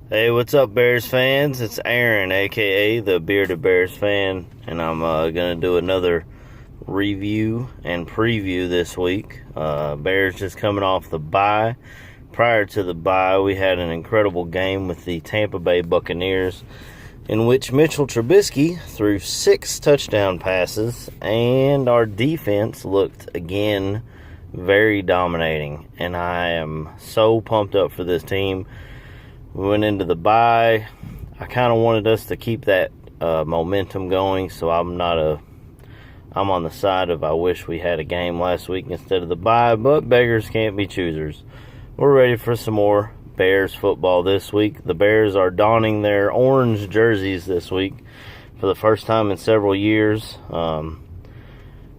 Hey, what's up, Bears fans? It's Aaron, aka the Bearded Bears fan, and I'm gonna do another review and preview this week. Bears just coming off the bye. Prior to the bye, we had an incredible game with the Tampa Bay Buccaneers, in which Mitchell Trubisky threw 6 touchdown passes, and our defense looked again very dominating. And I am so pumped up for this team. We went into the bye. I kind of wanted us to keep that momentum going, so I'm on the side of I wish we had a game last week instead of the bye, but beggars can't be choosers. We're ready for some more Bears football this week. The Bears are donning their orange jerseys this week for the first time in several years.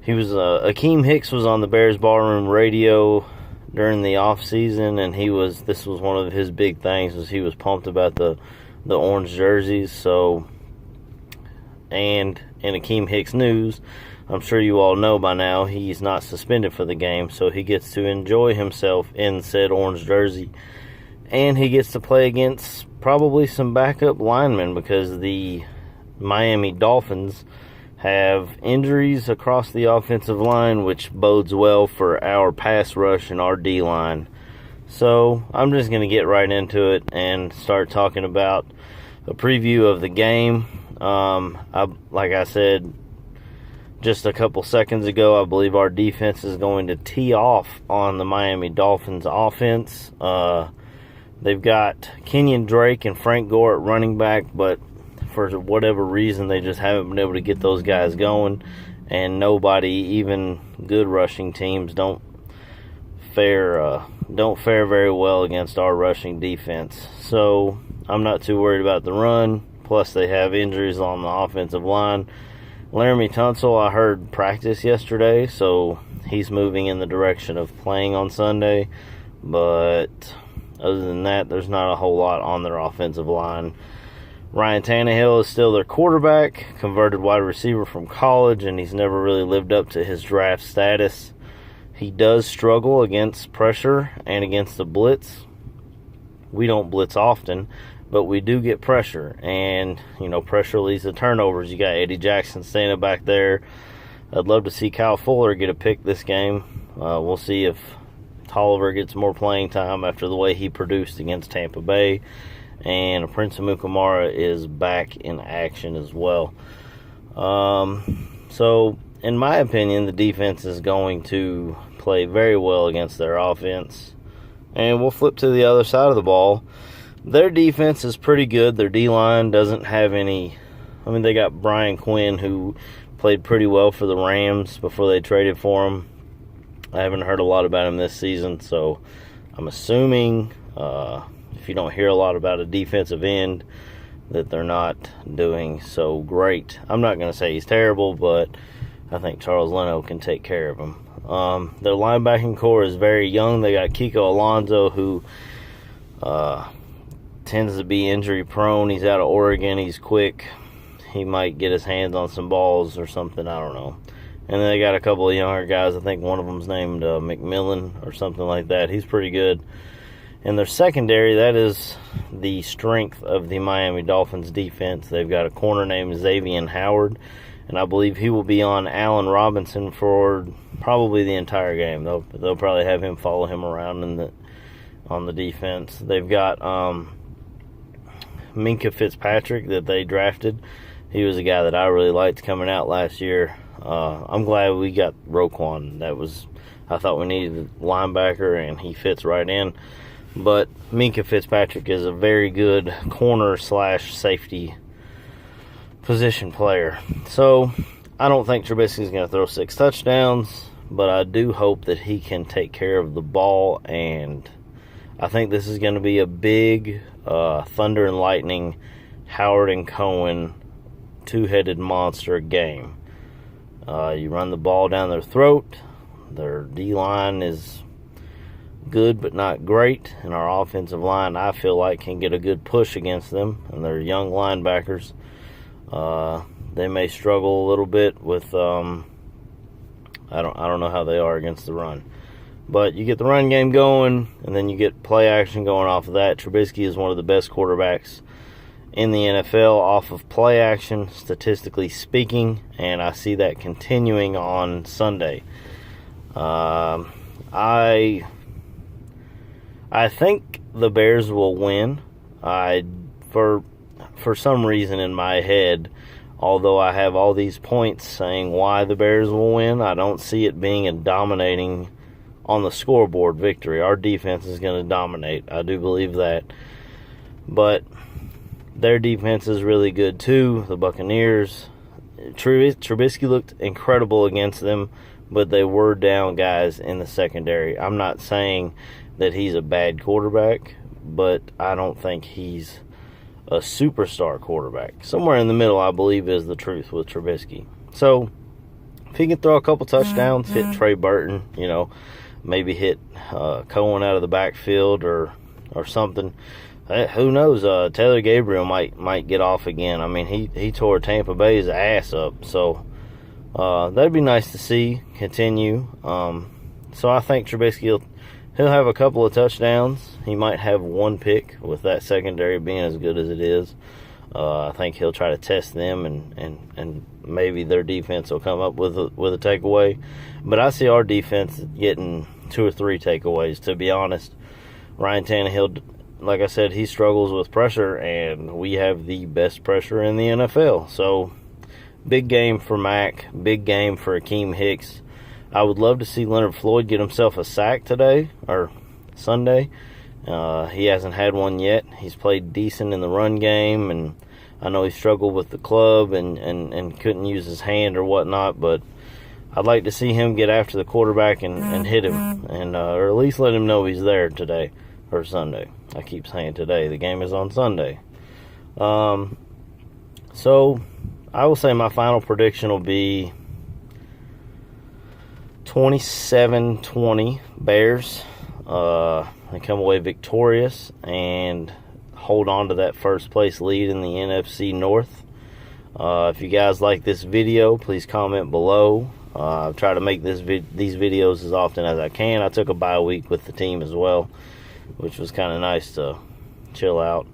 Akeem Hicks was on the Bears Ballroom Radio during the off season, and this was one of his big things, was he was pumped about the orange jerseys. So, and in Akeem Hicks news, I'm sure you all know by now, he's not suspended for the game, so he gets to enjoy himself in said orange jersey, and he gets to play against probably some backup linemen, because the Miami Dolphins have injuries across the offensive line, which bodes well for our pass rush and our D-line. So I'm just going to get right into it and start talking about a preview of the game. Like I said just a couple seconds ago, I believe our defense is going to tee off on the Miami Dolphins offense. They've got Kenyon Drake and Frank Gore at running back, but for whatever reason, they just haven't been able to get those guys going, and nobody, even good rushing teams, don't fare very well against our rushing defense. So I'm not too worried about the run. Plus, they have injuries on the offensive line. Laramie Tunsil, I heard, practice yesterday, so he's moving in the direction of playing on Sunday. But other than that, there's not a whole lot on their offensive line. Ryan Tannehill is still their quarterback, converted wide receiver from college, and he's never really lived up to his draft status. He does struggle against pressure and against the blitz. We don't blitz often, but we do get pressure, and pressure leads to turnovers. You got Eddie Jackson standing back there. I'd love to see Kyle Fuller get a pick this game. We'll see if Tolliver gets more playing time after the way he produced against Tampa Bay. And Prince Amukamara is back in action as well. So, in my opinion, the defense is going to play very well against their offense. And we'll flip to the other side of the ball. Their defense is pretty good. Their D-line doesn't have any... they got Brian Quinn, who played pretty well for the Rams before they traded for him. I haven't heard a lot about him this season, so I'm assuming... if you don't hear a lot about a defensive end, that they're not doing so great. I'm not going to say he's terrible, but I think Charles Leno can take care of him. Their linebacking core is very young. They got Kiko Alonso, who tends to be injury prone. He's out of Oregon. He's quick. He might get his hands on some balls or something. I don't know. And then they got a couple of younger guys. I think one of them's named McMillan or something like that. He's pretty good. In their secondary, that is the strength of the Miami Dolphins defense. They've got a corner named Xavier Howard, and I believe he will be on Allen Robinson for probably the entire game. They'll probably have him follow him around on the defense. They've got Minkah Fitzpatrick that they drafted. He was a guy that I really liked coming out last year. I'm glad we got Roquan. I thought we needed a linebacker, and he fits right in. But Minkah Fitzpatrick is a very good corner/safety position player. So I don't think Trubisky's going to throw 6 touchdowns, but I do hope that he can take care of the ball. And I think this is going to be a big thunder and lightning, Howard and Cohen, two-headed monster game. You run the ball down their throat. Their D-line is good but not great, and our offensive line, I feel like, can get a good push against them, and they're young linebackers. They may struggle a little bit with I don't know how they are against the run, But you get the run game going, and then you get play action going off of that. Trubisky is one of the best quarterbacks in the NFL off of play action, statistically speaking, and I see that continuing on Sunday. I think the Bears will win. For some reason in my head, although I have all these points saying why the Bears will win, I don't see it being a dominating on the scoreboard victory. Our defense is going to dominate. I do believe that. But their defense is really good too. The Buccaneers. Trubisky looked incredible against them, but they were down guys in the secondary. I'm not saying that he's a bad quarterback, but I don't think he's a superstar quarterback. Somewhere in the middle, I believe, is the truth with Trubisky. So, if he can throw a couple touchdowns, hit Trey Burton, maybe hit Cohen out of the backfield or something. Who knows? Taylor Gabriel might get off again. I mean, he tore Tampa Bay's ass up. So, that'd be nice to see continue. So, I think Trubisky he'll have a couple of touchdowns. He might have one pick with that secondary being as good as it is. I think he'll try to test them, and maybe their defense will come up with a takeaway. But I see our defense getting 2 or 3 takeaways, to be honest. Ryan Tannehill, like I said, he struggles with pressure, and we have the best pressure in the NFL. So, big game for Mac, big game for Akeem Hicks. I would love to see Leonard Floyd get himself a sack today, or Sunday. He hasn't had one yet. He's played decent in the run game, and I know he struggled with the club and couldn't use his hand or whatnot, but I'd like to see him get after the quarterback and hit him, and or at least let him know he's there today, or Sunday. I keep saying today. The game is on Sunday. So, I will say my final prediction will be 27-20 Bears. They come away victorious and hold on to that first place lead in the NFC North. If you guys like this video, please comment below. I'll try to make these videos as often as I can. I took a bye week with the team as well, which was kind of nice to chill out.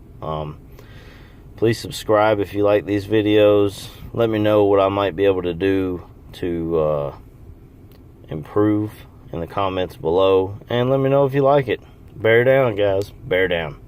Please subscribe if you like these videos. Let me know what I might be able to do to improve in the comments below, and let me know if you like it. Bear down, guys. Bear down.